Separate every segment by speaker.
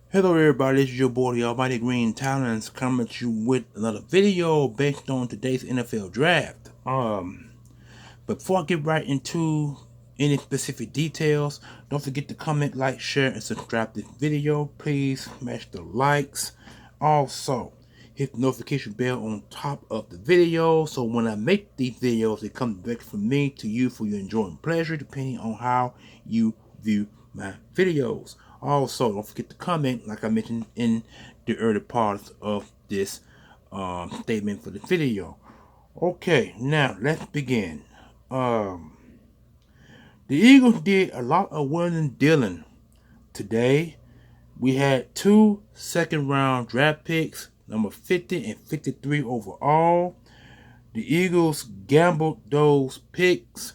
Speaker 1: Hello everybody, this is your boy the Almighty Green Talents coming at you with another video based on today's NFL draft. Before I get right into any specific details, don't forget to comment, like, share, and subscribe to this video. Please smash the likes. Also, hit the notification bell on top of the video so when I make these videos, it comes back from me to you for your enjoyment pleasure, depending on how you view my videos. Also, don't forget to comment, like I mentioned in the early parts of this statement for the video. Okay, now let's begin. Um, the Eagles did a lot of willing and dealing today. We had two second-round draft picks, number 50 and 53 overall. The Eagles gambled those picks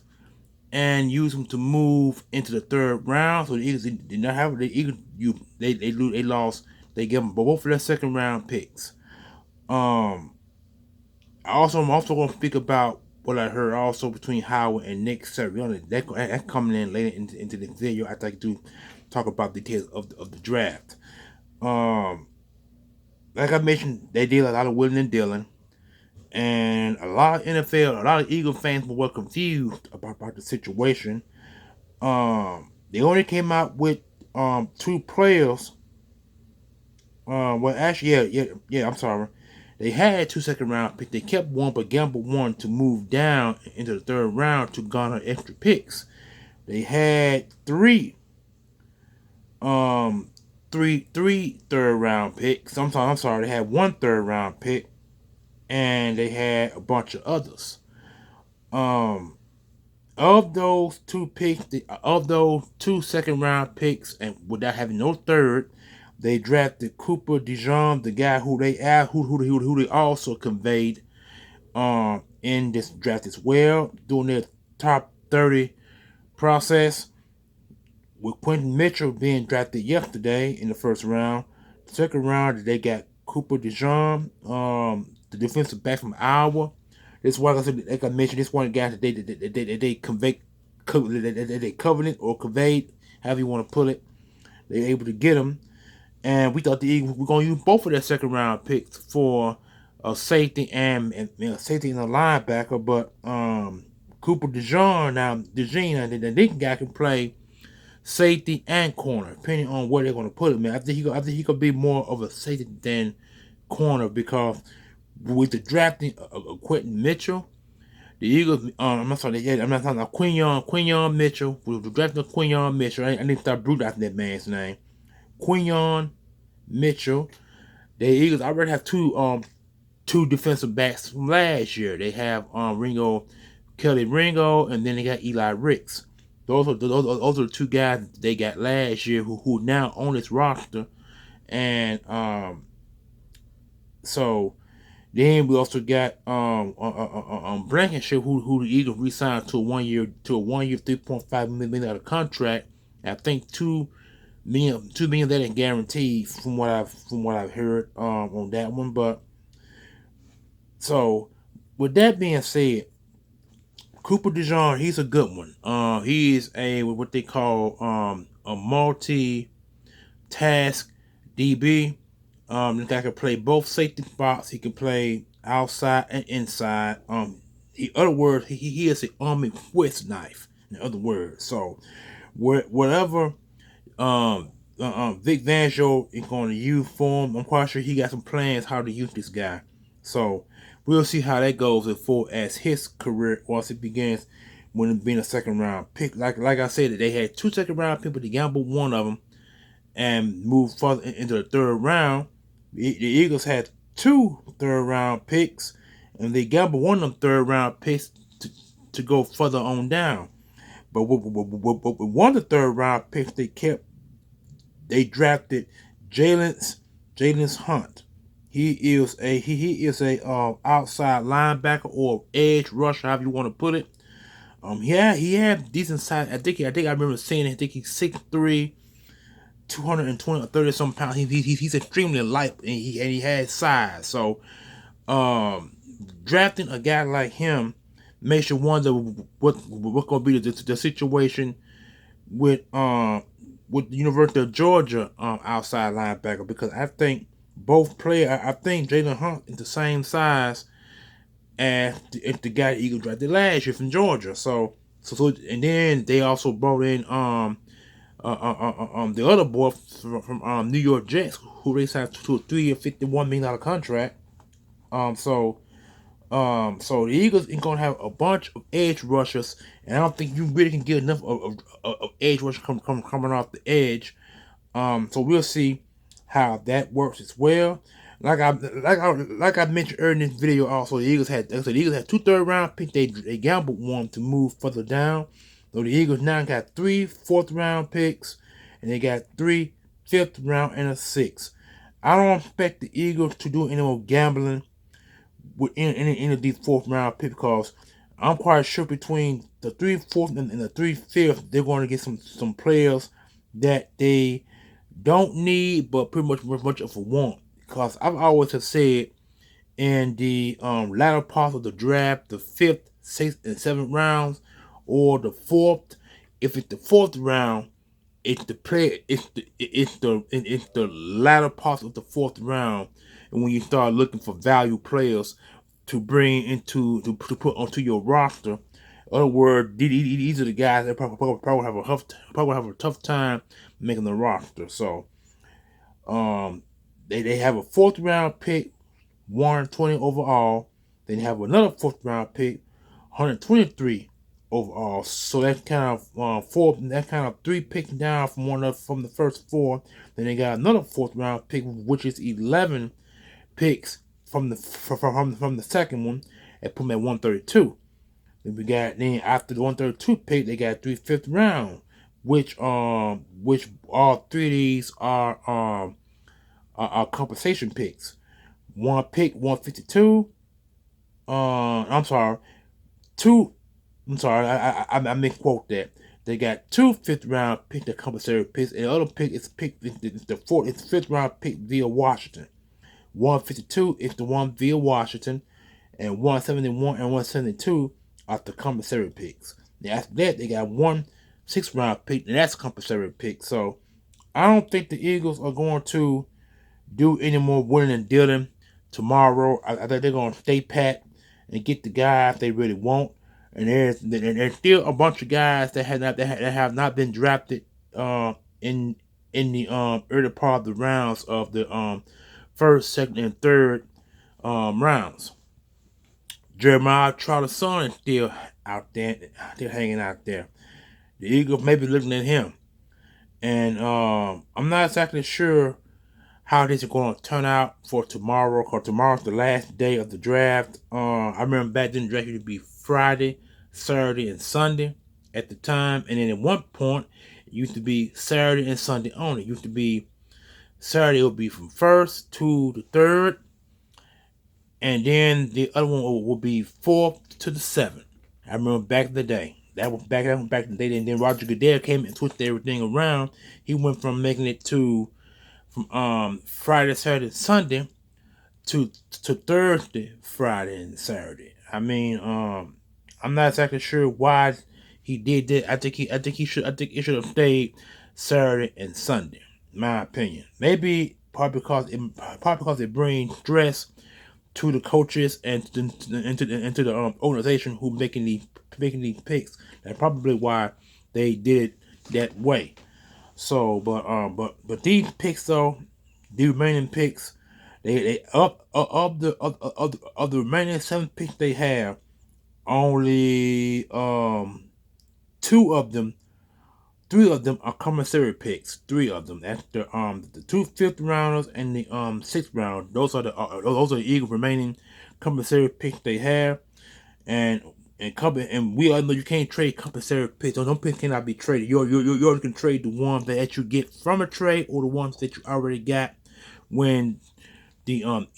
Speaker 1: and used them to move into the third round. So the Eagles did not have the Eagles. They lost. They gave them both of their second-round picks. I'm also going to speak about what I heard also between Howard and Nick Sirianni. That's coming in later into the video after I do talk about details of the draft. Like I mentioned, they did a lot of willing and dealing. And a lot of a lot of Eagle fans were confused about the situation. They only came out with two players. Well, actually, yeah. I'm sorry. They had two second round picks. They kept one, but gambled one to move down into the third round to garner extra picks. They had three third round picks. I'm sorry, they had one third round pick, and they had a bunch of others. Of those two picks, of those two second round picks, and without having no third, they drafted Cooper DeJean, the guy who they also conveyed in this draft as well, during their top 30 process, with Quentin Mitchell being drafted yesterday in the first round. Second round, they got Cooper DeJean, the defensive back from Iowa. This one, like I mentioned, this one guy that they covenant or conveyed, however you want to put it. They were able to get him, and we thought the Eagles were going to use both of their second round picks for a safety and a linebacker. But Cooper DeJean, the Deacon guy can play safety and corner, depending on where they're going to put him. I think he could be more of a safety than corner, because with the drafting of Quentin Mitchell, the Eagles. I'm sorry, I'm not talking about Quinyon Mitchell. With the drafting of Quinyon Mitchell, I need to start brutalizing that man's name. Quinyon Mitchell. The Eagles already have two defensive backs from last year. They have Kelly Ringo, and then they got Eli Ricks. Those are the two guys they got last year who now on this roster, and so then we also got Blankenship, who the Eagles re-signed to a one year $3.5 million contract. And I think $2 million that is guaranteed from what I've heard on that one. But so with that being said, Cooper DeJean, he's a good one. He is what they call a multi-task DB. The guy can play both safety spots. He can play outside and inside. In other words, he is an army with knife. In other words, so whatever Vic Fangio is going to use for him, I'm quite sure he got some plans how to use this guy. So we'll see how that goes as his career once it begins, when it being a second round pick. Like I said, they had two second round people to gamble one of them and move further into the third round. The Eagles had two third round picks, and they gambled one of them third round picks to go further on down. But with one of the third round picks they drafted Jalen's Hunt. He is a outside linebacker or edge rusher, however you want to put it. He had decent size. I think I remember seeing it. I think he's 6'3", 220 or 30 some pounds. He's extremely light, and he has size. So drafting a guy like him makes you wonder what's going to be the situation with with the University of Georgia outside linebacker, because I think both players. I think Jalen Hunt is the same size as the guy the Eagles drafted last year from Georgia. So and then they also brought in the other boy from New York Jets, who they signed to a 3-year, $51 million contract. So so the Eagles ain't gonna have a bunch of edge rushers, and I don't think you really can get enough of edge rushers coming off the edge. So we'll see how that works as well. Like I mentioned earlier in this video, also the Eagles had 2 third-round picks. They gambled one to move further down. So the Eagles now got 3 fourth-round picks, and they got 3 fifth-round and a 6th. I don't expect the Eagles to do any more gambling with any of these fourth-round picks, because I'm quite sure between the 3 fourth and the 3 fifth, they're going to get some players that they don't need, but pretty much of a want. Because I've always have said in the latter part of the draft, the 5th, 6th, and 7th rounds, or the 4th. If it's the 4th round, it's the latter part of the 4th round, and when you start looking for value players to bring into to put onto your roster. In other words, these are the guys that probably have a tough time making the roster. So they have a 4th-round pick, 120 overall. Then they have another 4th-round pick, 123 overall. So that's kind of 3 picks down from the first 4. Then they got another 4th-round pick, which is 11 picks from the second one, and put them at 132. Then after the 132 pick, they got 3 fifth round, which all 3 of these are compensation picks. One pick 152. I'm sorry, two. I'm sorry, I misquote that. They got 2 fifth-round picks, the compensatory picks, and the other pick is the 5th-round pick via Washington. 152 is the one via Washington, and 171 and 172 are the compensatory picks. Now after that, they got 1 6th-round pick, and that's a compensatory pick. So I don't think the Eagles are going to do any more winning and dealing tomorrow. I think they're going to stay pat and get the guys they really want. And there's still a bunch of guys that have not been drafted in the early part of the rounds of the 1st, 2nd, and 3rd rounds. Jeremiah Trotter's son is still out there, still hanging out there. The Eagles may be looking at him, and I'm not exactly sure how this is going to turn out for tomorrow, because tomorrow's the last day of the draft. I remember back then the draft used to be Friday, Saturday, and Sunday at the time, and then at one point it used to be Saturday and Sunday only. It used to be Saturday would be from 1st to the 3rd, and then the other one will be 4th to the 7th. I remember back in the day. That was back in the day. And then Roger Goodell came and switched everything around. He went from making it from Friday, Saturday, Sunday to Thursday, Friday, and Saturday. I mean, I'm not exactly sure why he did that. I think it should have stayed Saturday and Sunday. My opinion. Maybe probably because it brings stress to the coaches and into the organization who making these picks. That's probably why they did it that way. So, but these picks though, the remaining picks, they of the remaining 7 picks they have, only 2 of them. 3 of them are commissary picks. 3 of them. That's the 2 fifth rounders and the 6th round. Those are the Eagles' remaining commissary picks they have. And we all know you can't trade compensatory picks. Those picks cannot be traded. You only can trade the ones that you get from a trade, or the ones that you already got when the NFL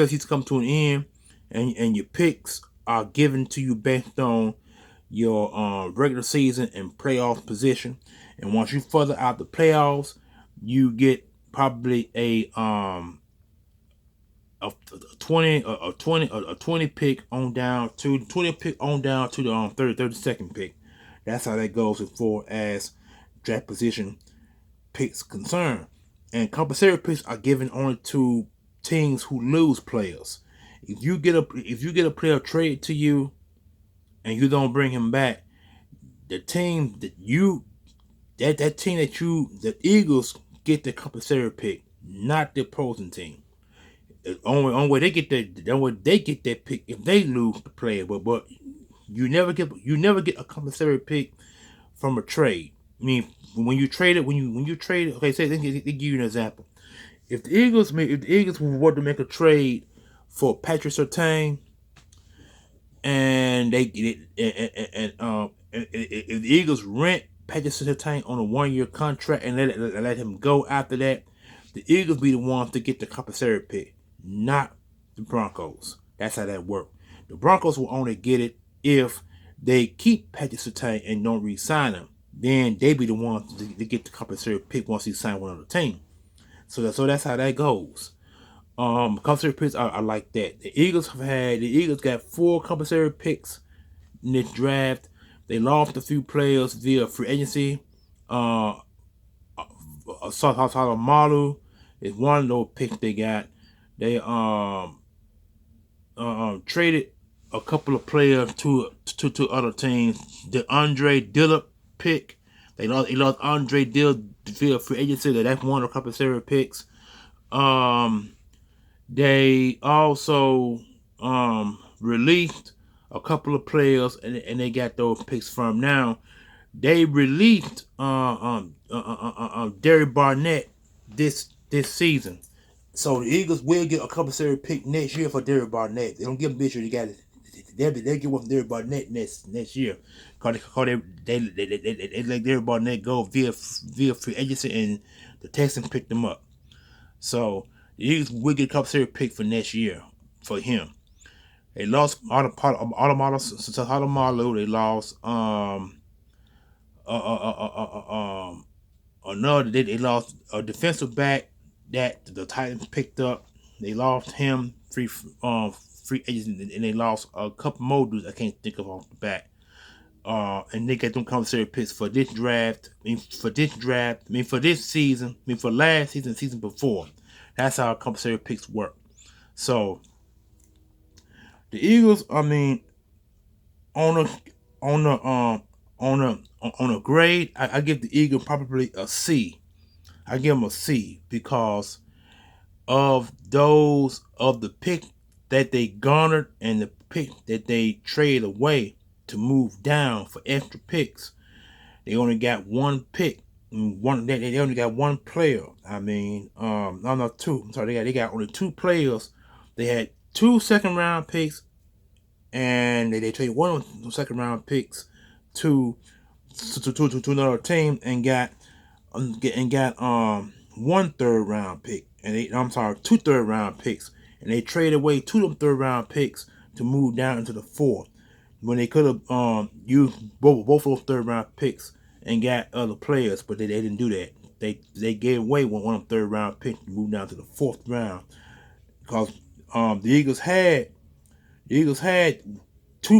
Speaker 1: season comes to an end, and your picks are given to you based on your regular season and playoff position. And once you further out the playoffs, you get probably a 20 pick on down to the 32nd pick. That's how that goes as far as draft position picks concerned. And compensatory picks are given only to teams who lose players. If you get a player traded to you and you don't bring him back, the team that the Eagles get the compensatory pick, not the opposing team. The only way they get that pick if they lose the player, but you never get a compensatory pick from a trade. I mean, when you trade it, okay, say they give you an example. If the Eagles were to make a trade for Patrick Surtain, and if the Eagles rent Patrick Surtain on a 1-year contract and let him go after that, the Eagles be the ones to get the compensatory pick, not the Broncos. That's how that works. The Broncos will only get it if they keep Patrick Surtain and don't re-sign him. Then they be the ones to get the compensatory pick once he signs one other team. So that's how that goes. Compensatory picks are like that. The Eagles got 4 compensatory picks in this draft. They lost a few players via free agency. Malu is one of those picks they got. They traded a couple of players to other teams. The Andre Dillard pick, they lost Andre Dillard via free agency. That's one of the compensatory picks. They also released a couple of players, and they got those picks from. Now they released Derek Barnett this season, so the Eagles will get a compensatory pick next year for Derek Barnett. They don't give him this year. They got it. They get one from Derek Barnett next year. Cause they let Derek Barnett go via free agency, and the Texans picked him up. So the Eagles will get a compensatory pick for next year for him. They lost Automalu. They lost they lost a defensive back that the Titans picked up. They lost him free agents, and they lost a couple more dudes I can't think of off the bat. And they got them compensatory picks for this draft. For this season. For last season before. That's how compensatory picks work. So the Eagles, on a grade, I give the Eagles probably a C. I give them a C because of the pick that they garnered and the pick that they traded away to move down for extra picks. They only got one pick. They only got one player. Two. I'm sorry, they got only 2 players. They had 2 second-round picks, and they traded one of the second-round picks to another team and got 1 third-round pick, and 2 third-round picks, and they traded away 2 of them third-round picks to move down into the 4th when they could have used both of those third-round picks and got other players, but they didn't do that. They gave away one of them third-round picks to move down to the 4th round because the Eagles had 2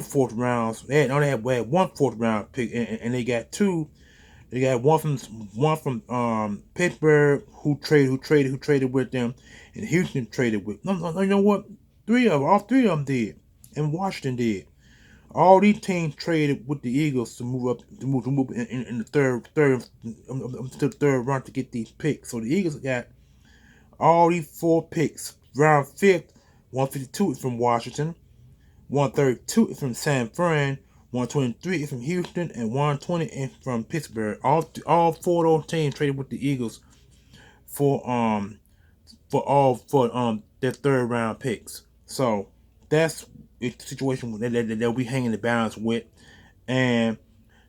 Speaker 1: 4th rounds. They only had 1 4th round pick, and they got 2. They got one from Pittsburgh who traded with them, and Houston traded with. No, you know what? All 3 of them did, and Washington did. All these teams traded with the Eagles to move in the third round to get these picks. So the Eagles got all these 4 picks. Round 5th, 152 is from Washington, 132 is from San Fran, 123 is from Houston, and 120 is from Pittsburgh. All 4 of those teams traded with the Eagles for their 3rd round picks. So that's the situation that we hang in the balance with, and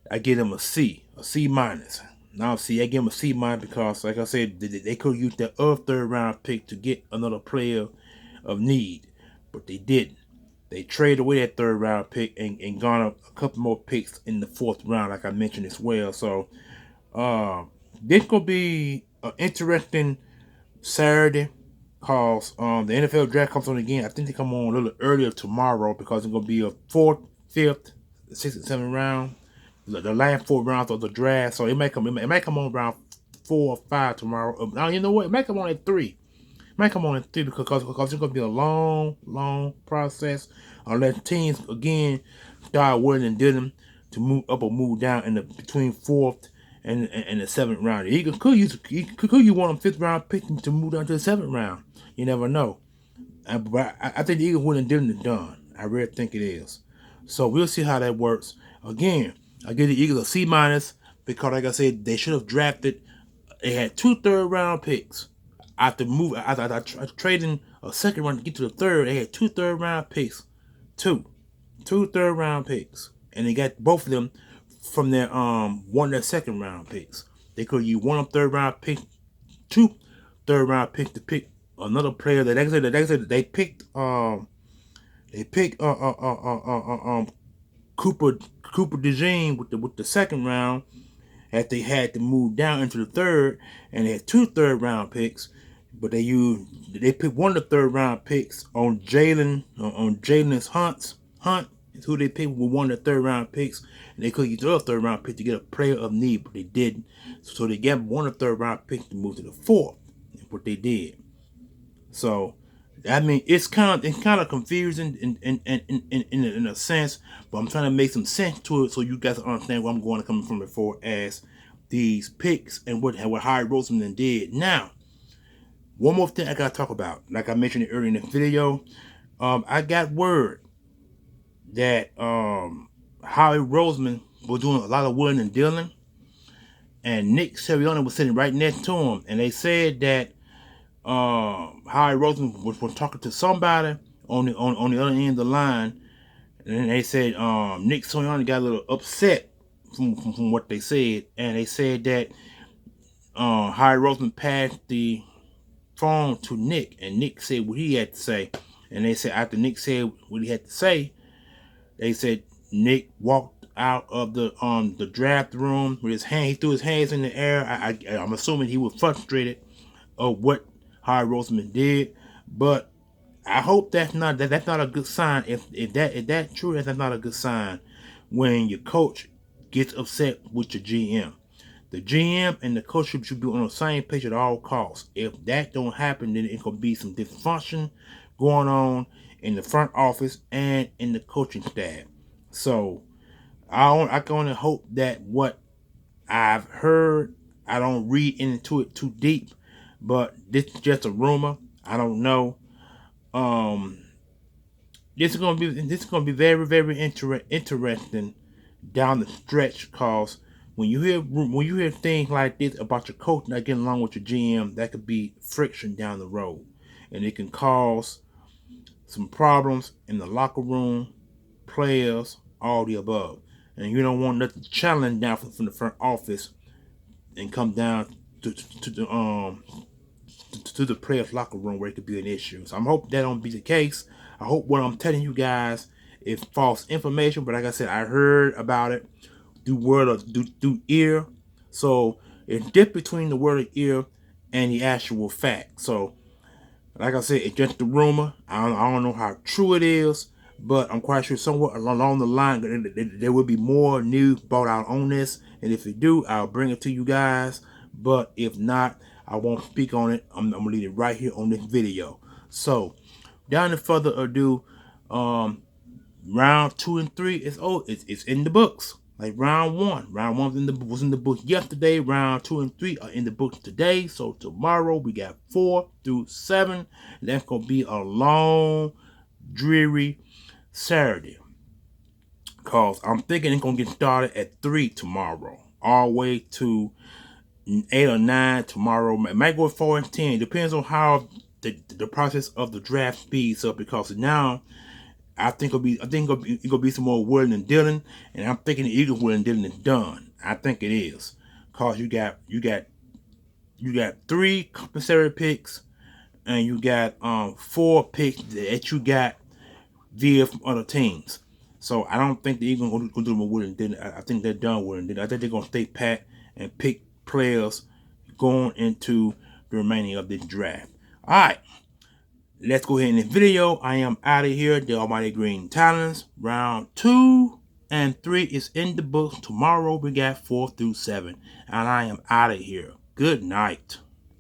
Speaker 1: I give them a C minus. Now, I give them a C minus because, like I said, they could use that other 3rd round pick to get another player of need, but they didn't. They traded away that 3rd round pick and garnered a couple more picks in the 4th round, like I mentioned as well. So this could be an interesting Saturday because the NFL draft comes on again. I think they come on a little earlier tomorrow because it's going to be a 4th, 5th, 6th, and 7th round. the last 4 rounds of the draft. So it may come on round 4 or 5 tomorrow. Now you know what? It may come on at 3. It may come on at 3 because it's going to be a long process unless teams again start willing and dealing to move up or move down in the between 4th and the 7th round. The Eagles could use one of them 5th round picks to move down to the 7th round. You never know. But I think the Eagles willing and dealing is done. I really think it is. So we'll see how that works. Again, I give the Eagles a C- because, like I said, they should have drafted. They had 2 third-round picks. After trading a 2nd round to get to the 3rd, they had 2 third-round picks. Two third-round picks, and they got both of them from their one of their 2nd-round picks. They could use one of 3rd-round pick, 2 third-round picks to pick another player that they picked Cooper DeJean with the 2nd round, that they had to move down into the 3rd, and they had 2 third-round picks, but they picked one of the 3rd-round picks on Jalen's Hunt is who they picked with one of the 3rd-round picks, and they could use the other 3rd-round pick to get a player of need, but they didn't. So they gave one of the 3rd-round picks to move to the 4th. That's what they did. So I mean, it's kind of confusing in a sense, but I'm trying to make some sense to it so you guys understand where I'm going to come from before as these picks and what Harry Roseman did. Now, one more thing I gotta talk about. Like I mentioned earlier in the video, I got word that Harry Roseman was doing a lot of wheeling and dealing, and Nick Sirianni was sitting right next to him, and they said that Harry Roseman was talking to somebody on the other end of the line, and they said Nick Sirianni got a little upset from what they said, and they said that Harry Roseman passed the phone to Nick, and Nick said what he had to say, and they said after Nick said what he had to say, they said Nick walked out of the draft room with his hand. He threw his hands in the air. I'm assuming he was frustrated of what Harry Roseman did, but I hope that's not a good sign. If that's true, that's not a good sign when your coach gets upset with your GM. The GM and the coach should be on the same page at all costs. If that don't happen, then it could be some dysfunction going on in the front office and in the coaching staff. So I can only hope that what I've heard, I don't read into it too deep, but this is just a rumor. I don't know. This is gonna be very, very interesting down the stretch, cause when you hear things like this about your coach not getting along with your GM, that could be friction down the road, and it can cause some problems in the locker room, players, all the above. And you don't want nothing challenge down from the front office and come down to the players' locker room where it could be an issue. So I'm hoping that don't be the case. I hope what I'm telling you guys is false information, but like I said, I heard about it through word or through ear. So it's different between the word of ear and the actual fact. So like I said, it's just a rumor. I don't know how true it is, but I'm quite sure somewhere along the line there will be more news brought out on this. And if it do, I'll bring it to you guys. But if not, I won't speak on it. I'm gonna leave it right here on this video. So, without further ado, round 2 and 3 is it's in the books. Like round one was in the book yesterday. Round 2 and 3 are in the books today. So tomorrow we got 4 through 7. That's gonna be a long, dreary Saturday. Cause I'm thinking it's gonna get started at 3 tomorrow, all the way to 8 or 9 tomorrow. It might go 4 and 10. Depends on how the process of the draft speeds up. Because now I think it'll be some more wheeling and dealing, and I'm thinking the Eagles wheeling and dealing is done. I think it is, cause you got 3 compensatory picks, and you got 4 picks that you got via from other teams. So I don't think the Eagles going to do more wheeling and dealing. I think they're done wheeling and dealing. I think they're gonna stay pat and pick players going into the remaining of this draft. All right. Let's go ahead in this video. I am out of here. The Almighty Green Talons, round 2 and 3 is in the books. Tomorrow we got 4 through 7. And I am out of here. Good night.